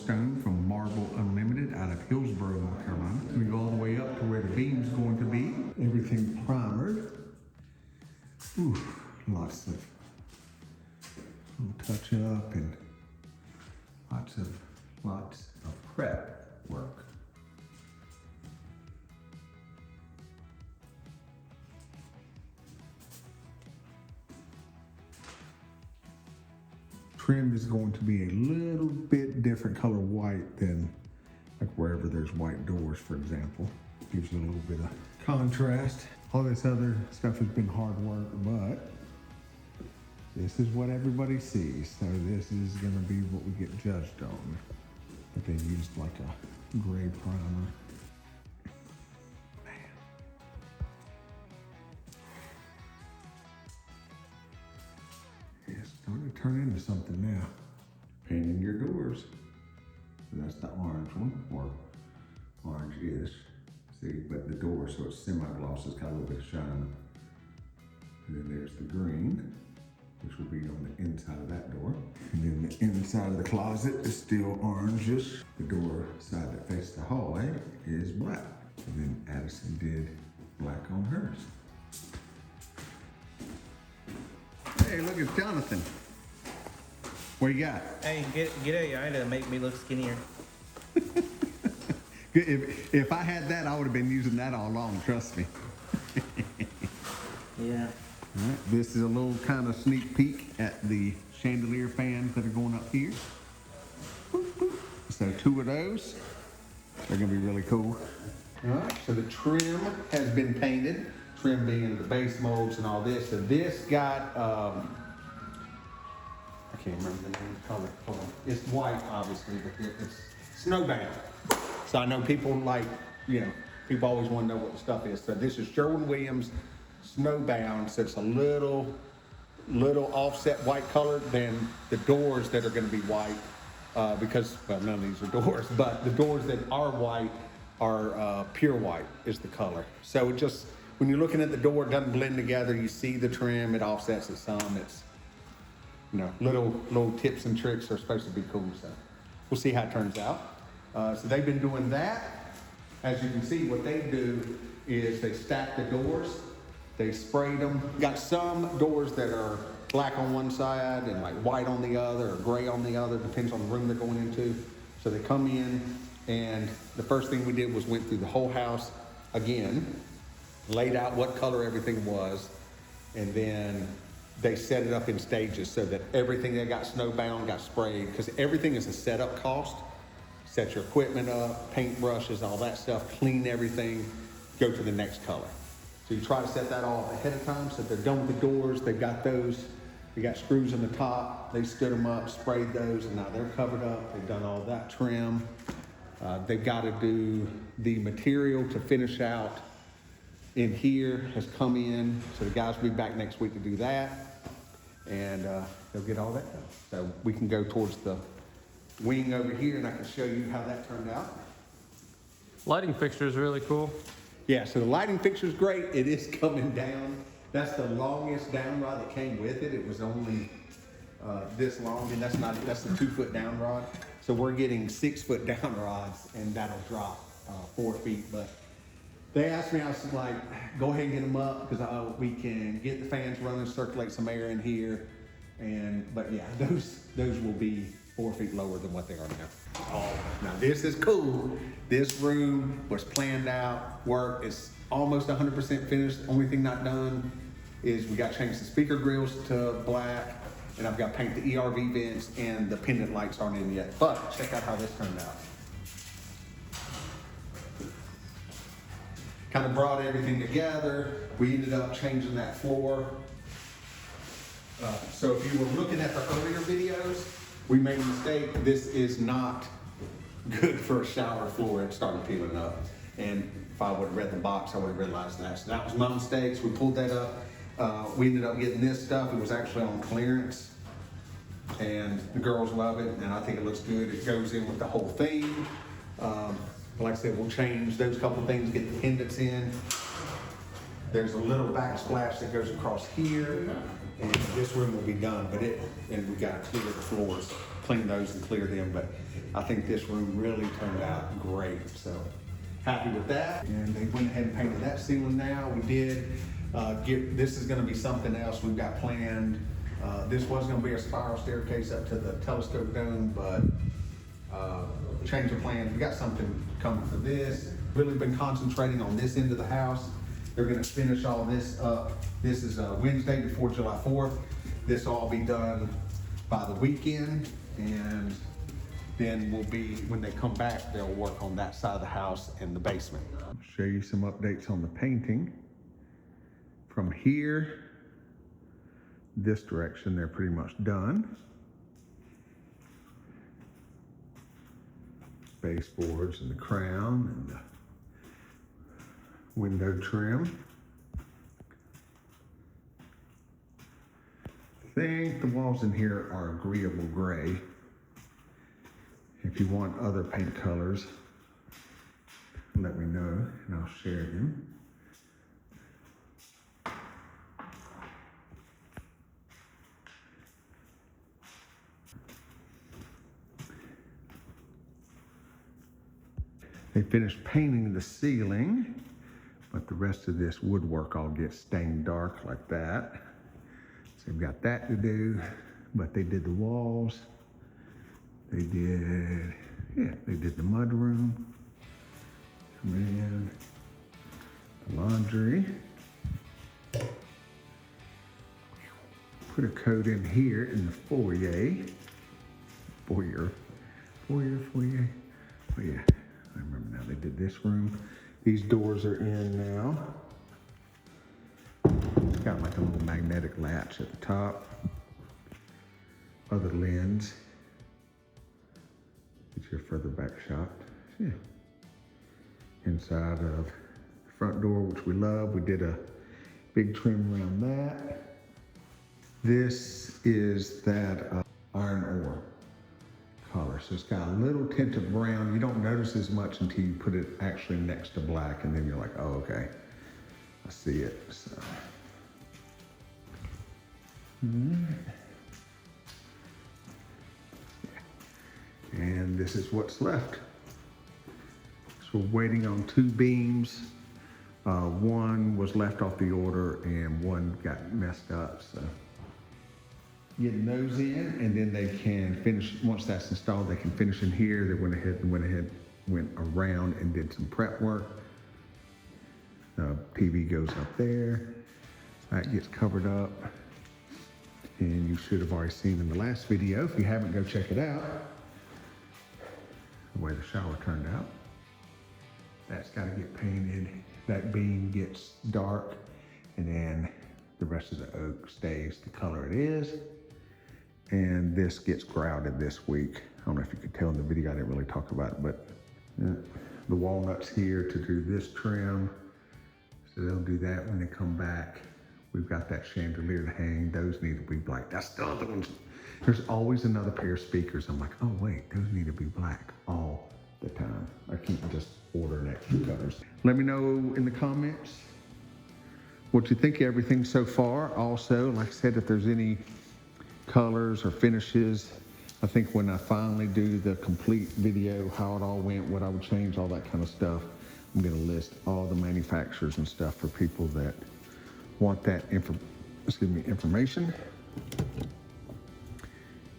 stone from Marble Unlimited out of Hillsboro, North Carolina. We go all the way up to where the beam's going to be. Everything primered. Ooh, lots of touch up and lots of prep work. Trim is going to be a little bit different color white than like wherever there's white doors, for example. Gives you a little bit of contrast. All this other stuff has been hard work, but this is what everybody sees. So this is gonna be what we get judged on. But they used like a gray primer. It's starting to turn into something now. Painting your doors. That's the orange one, or orange-ish. See, but the door, so it's semi-gloss, it's got a little bit of shine. And then there's the green, which will be on the inside of that door. And then the inside of the closet is still orangish. The door side that faces the hallway is black. And then Addison did black on hers. Hey, look, it's Jonathan. What you got? Hey, get out your eye to make me look skinnier. If I had that, I would have been using that all along, trust me. Yeah. All right, this is a little kind of sneak peek at the chandelier fans that are going up here. So 2 of those. They're gonna be really cool. All right, so the trim has been painted. Trim being the base molds and all this. So this got, I can't remember the name of the color. Hold on. It's white, obviously, but it's snowbound. So I know people like, people always want to know what the stuff is. So this is Sherwin-Williams snowbound. So it's a little offset white color than the doors that are going to be white because, well, none of these are doors, but the doors that are white are pure white is the color. So it just, when you're looking at the door, it doesn't blend together. You see the trim, it offsets it some. It's, little tips and tricks are supposed to be cool. So we'll see how it turns out. So they've been doing that. As you can see, what they do is they stack the doors, they sprayed them. Got some doors that are black on one side and like white on the other or gray on the other, depends on the room they're going into. So they come in, and the first thing we did was went through the whole house again, laid out what color everything was, and then they set it up in stages so that everything that got snowbound got sprayed, because everything is a setup cost. Set your equipment up, paint brushes, all that stuff, clean everything, go to the next color. So you try to set that all up ahead of time so they're done with the doors. They've got those, they got screws in the top, they stood them up, sprayed those, and now they're covered up. They've done all that trim. They've got to do the material to finish out in here has come in. So the guys will be back next week to do that. And they'll get all that done. So we can go towards the wing over here, and I can show you how that turned out. Lighting fixture is really cool. Yeah, so the lighting fixture is great. It is coming down. That's the longest down rod that came with it. It was only this long, and that's the 2-foot down rod. So we're getting 6-foot down rods, and that'll drop 4 feet. But they asked me, I was like, go ahead and get them up because we can get the fans running, circulate some air in here. But yeah, those will be 4 feet lower than what they are now. Oh, now this is cool. This room was planned out, work is almost 100% finished. Only thing not done is we got to change the speaker grills to black, and I've got to paint the ERV vents, and the pendant lights aren't in yet. But check out how this turned out. Kind of brought everything together. We ended up changing that floor. So if you were looking at the earlier videos, we made a mistake. This is not good for a shower floor. It started peeling up. And if I would have read the box, I would have realized that. So that was my mistake. So we pulled that up. We ended up getting this stuff. It was actually on clearance. And the girls love it. And I think it looks good. It goes in with the whole thing. Like I said, we'll change those couple things, get the pendants in. There's a little backsplash that goes across here, and this room will be done, and we got to clear the floors. clean those and clear them, but I think this room really turned out great, so happy with that. And they went ahead and painted that ceiling now. We did this is gonna be something else we've got planned. This was gonna be a spiral staircase up to the telescope dome, but change of plans. We got something coming for this. Really been concentrating on this end of the house. They're gonna finish all this up. This is Wednesday before July 4th. This will all be done by the weekend, and then when they come back, they'll work on that side of the house and the basement. I'll show you some updates on the painting. From here, this direction, they're pretty much done. Baseboards and the crown and the window trim. I think the walls in here are agreeable gray. If you want other paint colors, let me know and I'll share them. They finished painting the ceiling, but the rest of this woodwork all gets stained dark like that. So they've got that to do, but they did the walls. They did the mud room. And the laundry. Put a coat in here in the foyer. Foyer. Oh yeah. I remember now, they did this room. These doors are in now. It's got like a little magnetic latch at the top. Other lens. Get your further back shot. Yeah. Inside of the front door, which we love. We did a big trim around that. This is that iron ore color. So it's got a little tint of brown. You don't notice as much until you put it actually next to black, and then you're like, oh, okay, I see it. So. And this is what's left. So we're waiting on 2 beams. One was left off the order and one got messed up, so. Getting those in, and then they can finish, once that's installed, they can finish in here. They went around and did some prep work. TV goes up there. That gets covered up. And you should have already seen in the last video. If you haven't, go check it out. The way the shower turned out. That's got to get painted. That beam gets dark, and then the rest of the oak stays the color it is. And this gets grouted this week. I don't know if you could tell in the video, I didn't really talk about it, but the walnuts here to do this trim. So they'll do that when they come back. We've got that chandelier to hang. Those need to be black. That's the other ones. There's always another pair of speakers. I'm like, oh wait, those need to be black all the time. I can't just order extra colors. Let me know in the comments what you think of everything so far. Also, like I said, if there's any colors or finishes, I think when I finally do the complete video, how it all went, what I would change, all that kind of stuff, I'm gonna list all the manufacturers and stuff for people that want that information.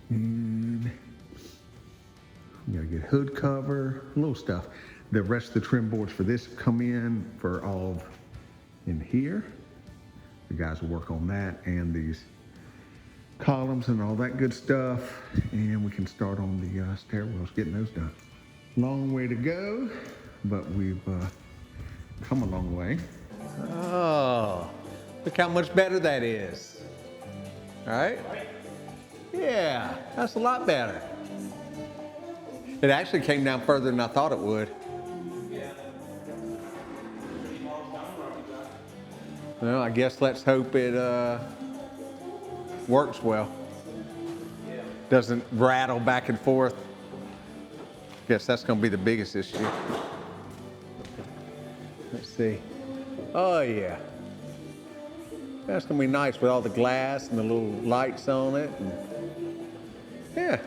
And you gotta get hood cover, little stuff. The rest of the trim boards for this come in for all of in here. The guys will work on that and these columns and all that good stuff, and we can start on the stairwells, getting those done. Long way to go, but we've come a long way. Oh, look how much better that is. All right? Yeah, that's a lot better. It actually came down further than I thought it would. Well, I guess let's hope it works well. Doesn't rattle back and forth. Guess that's gonna be the biggest issue. Let's see. Oh yeah. That's gonna be nice with all the glass and the little lights on it. And yeah,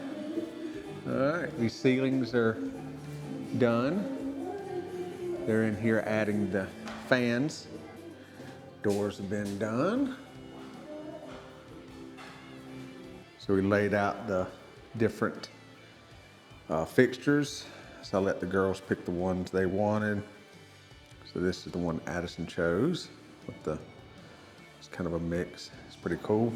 right, these ceilings are done. They're in here adding the fans. Doors have been done. So we laid out the different fixtures. So I let the girls pick the ones they wanted. So this is the one Addison chose with it's kind of a mix. It's pretty cool.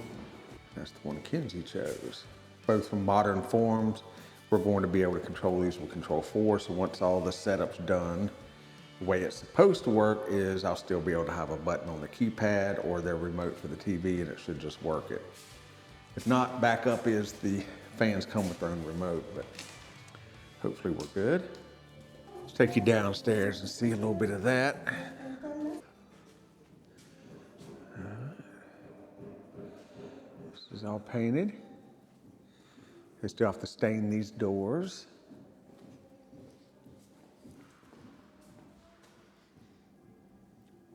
That's the one Kenzie chose. Both from Modern Forms. We're going to be able to control these with Control 4. So once all the setup's done, the way it's supposed to work is I'll still be able to have a button on the keypad or their remote for the TV, and it should just work it. If not, backup is the fans come with their own remote, but hopefully we're good. Let's take you downstairs and see a little bit of that. This is all painted. They still have to stain these doors.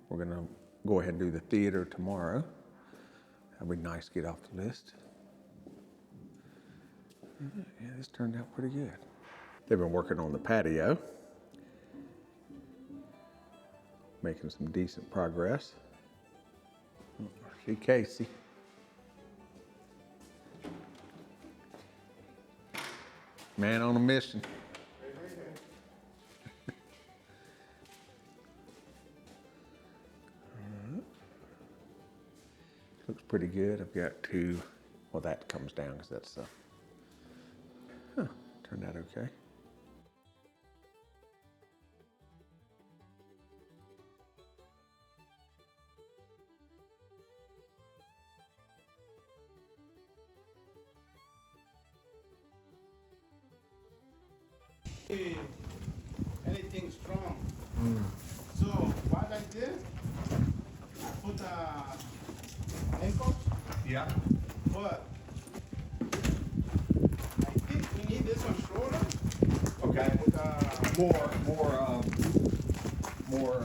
We're gonna go ahead and do the theater tomorrow. That'll be nice to get off the list. Yeah, this turned out pretty good. They've been working on the patio, making some decent progress. See Casey. Man on a mission. Looks pretty good. I've got two. Well, that comes down because that's turned out okay. Anything strong. So what I did, I put ankles, Yeah. but I think we need this one shorter. Okay. With, More.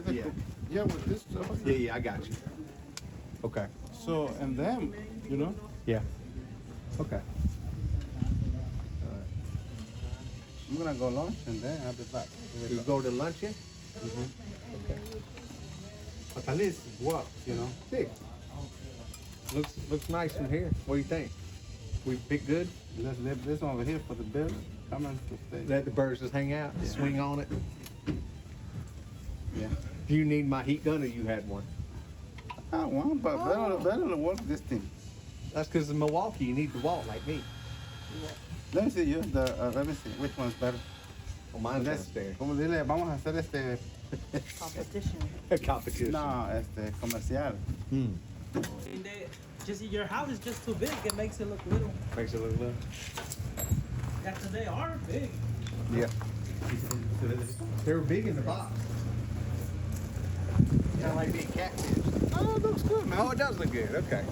Yeah. Yeah, with this stuff. Yeah, I got you. Okay. So and then, you know, Yeah. Okay. I'm gonna go lunch and then I'll be back. You go to luncheon? But at least it works, you know. Sick. Looks nice from here. What do you think? We pick good? Let's leave this one over here for the bill. Come on to stay. Let the birds just hang out, Yeah. swing on it. Yeah. Do you need my heat gun or you had one? I got one, but better to work this thing. That's because in Milwaukee you need to walk like me. Let me see you. Let me see which one's better. Well, mine's Let's- downstairs. Como dile, vamos a hacer este, Competition. no, este comercial. And just your house is just too big. It makes it look little. Makes it look little. Yeah, 'cause they are big. Yeah. They were big in the box. Kind of like being catfish. Oh, it looks good, man. Oh, it does look good. Okay.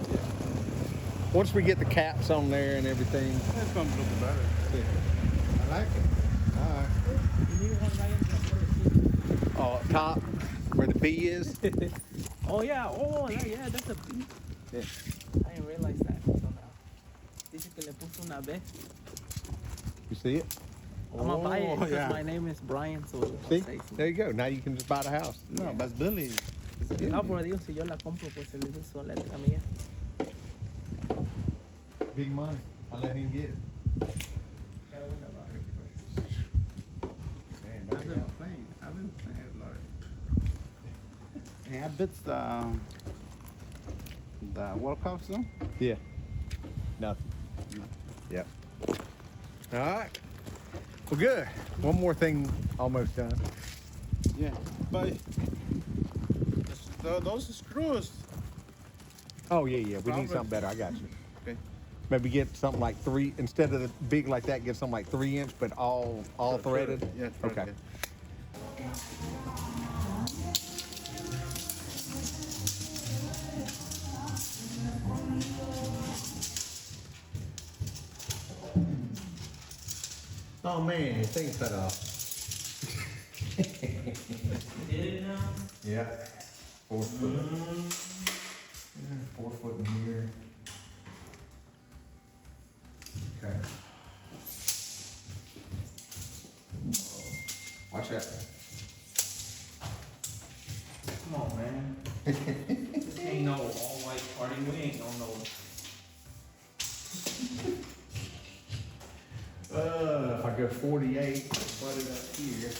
Once we get the caps on there and everything. It's gonna look better. I like it. All right. You need one right in the Oh, up top where the B is. Oh yeah. Oh yeah. That's a B. Yeah. I didn't realize that. So now, dice que le puso una B. You see it? I'm gonna buy it because yeah. my name is Brian. So See? say so. There you go. Now you can just buy the house. No, but Bealy. No, pero digo, si yo la compro, pues se le dice su letra mía. Big money. I'll let him get it. I've been playing like. Yeah, I bet the World Cup soon. Yeah. Nothing. Yep. All right. Well, good. One more thing almost done. Yeah, but those screws. Oh, yeah. We need Problem. something better. I got you. Okay. Maybe get something like 3, instead of the big like that, get something like 3 inch, but all threaded. Yeah. Okay. Oh man, your thing cut off. Did it now? Yeah. 4 foot. Yeah, 4 foot in here. Okay. Watch out. Come on, man. This ain't no all white party. We ain't on no. If I go 48, put it up here.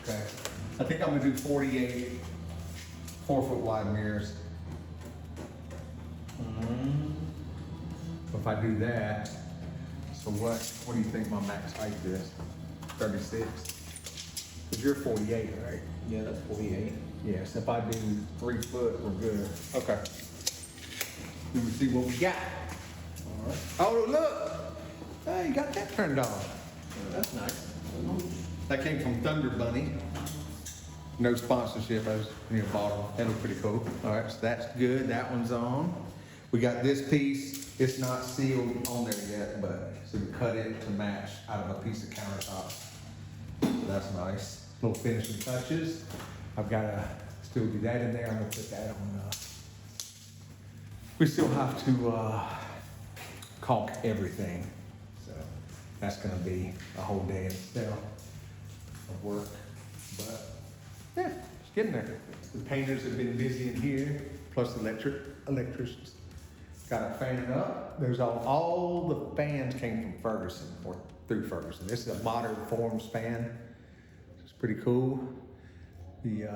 Okay. I think I'm gonna do 48 4-foot wide mirrors. If I do that, so what do you think my max height is? 36? Because you're 48, right? Yeah, that's 48. Yes, if I do 3 foot, we're good. Okay. Let me see what we got. All right. Oh, look! Hey, you got that turned on. That's nice. That came from Thunder Bunny. No sponsorship, I was near bottom. That looked pretty cool. All right, so that's good. That one's on. We got this piece. It's not sealed on there yet, but so we cut it to match out of a piece of countertop. So that's nice. Little finishing touches. I've got to still do that in there. I'm gonna put that on. We still have to caulk everything. So that's gonna be a whole day in itself of work. But yeah, it's getting there. The painters have been busy in here, plus electricians. Got a fan up. There's all the fans came from Ferguson or through Ferguson. This is a modern forms fan. It's pretty cool. The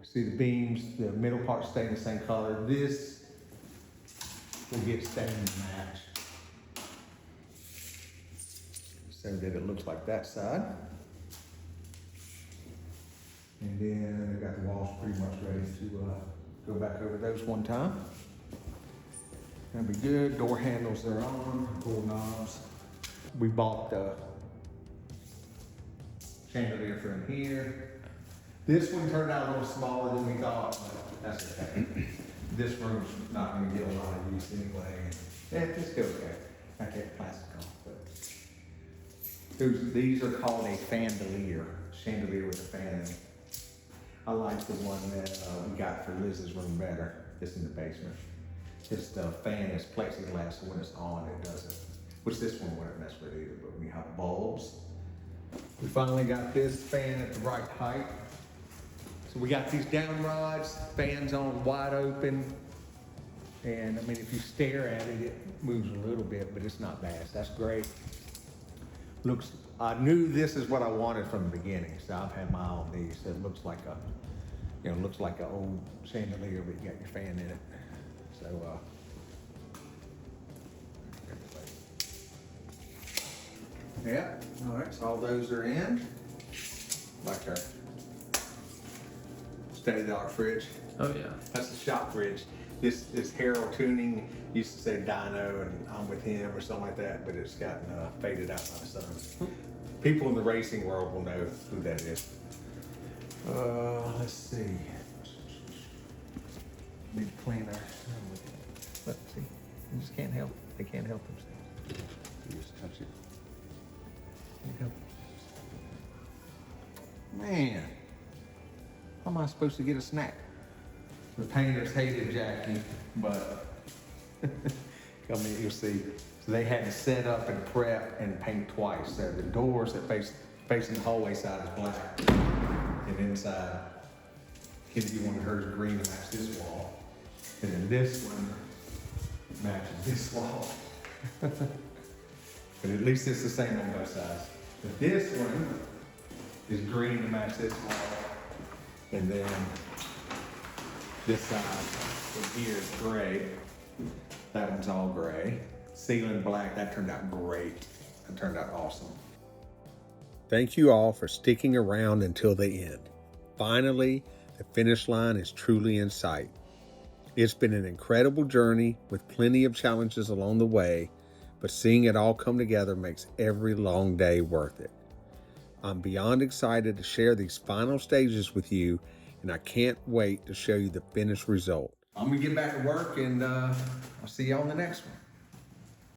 see the beams, the middle part staying the same color. This will get stained and match so that it looks like that side. And then I got the walls pretty much ready to go back over those one time. That'll be good. Door handles are on, door knobs. We bought the chandelier for in here. This one turned out a little smaller than we thought, but that's okay. This room's not gonna get a lot of use anyway. Yeah, this goes okay. I kept plastic on, but these are called a chandelier with a fan in it. I like the one that we got for Liz's room better. It's in the basement. This fan is plexiglass, so when it's on, it doesn't. Which this one wouldn't mess with either, but we have bulbs. We finally got this fan at the right height. So we got these down rods, fans on wide open. And I mean, if you stare at it, it moves a little bit, but it's not bad. That's great. Looks, I knew this is what I wanted from the beginning, so I've had my eye on these. It looks like a, looks like an old chandelier, but you got your fan in it. So, yeah, all right, so all those are in. Like our state-of-the-art fridge. Oh yeah. That's the shop fridge. This is Harold Tuning. Used to say Dino and I'm with him or something like that, but it's gotten faded out by the sun. People in the racing world will know who that is. Let's see. Big cleaner. Let's see. You just can't help. They can't help themselves. You just touch it. Can't help. Man, how am I supposed to get a snack? The painters hated Jackie, but come in, you'll see. So they had to set up and prep and paint twice. So the doors that facing the hallway side is black, and inside, Kitty wanted hers green to match this wall, and then this one matches this wall. But at least it's the same on both sides. But this one is green to match this wall, and then this side from here is gray. That one's all gray. Ceiling black, that turned out great. That turned out awesome. Thank you all for sticking around until the end. Finally, the finish line is truly in sight. It's been an incredible journey with plenty of challenges along the way, but seeing it all come together makes every long day worth it. I'm beyond excited to share these final stages with you, and I can't wait to show you the finished result. I'm gonna get back to work, and I'll see you on the next one.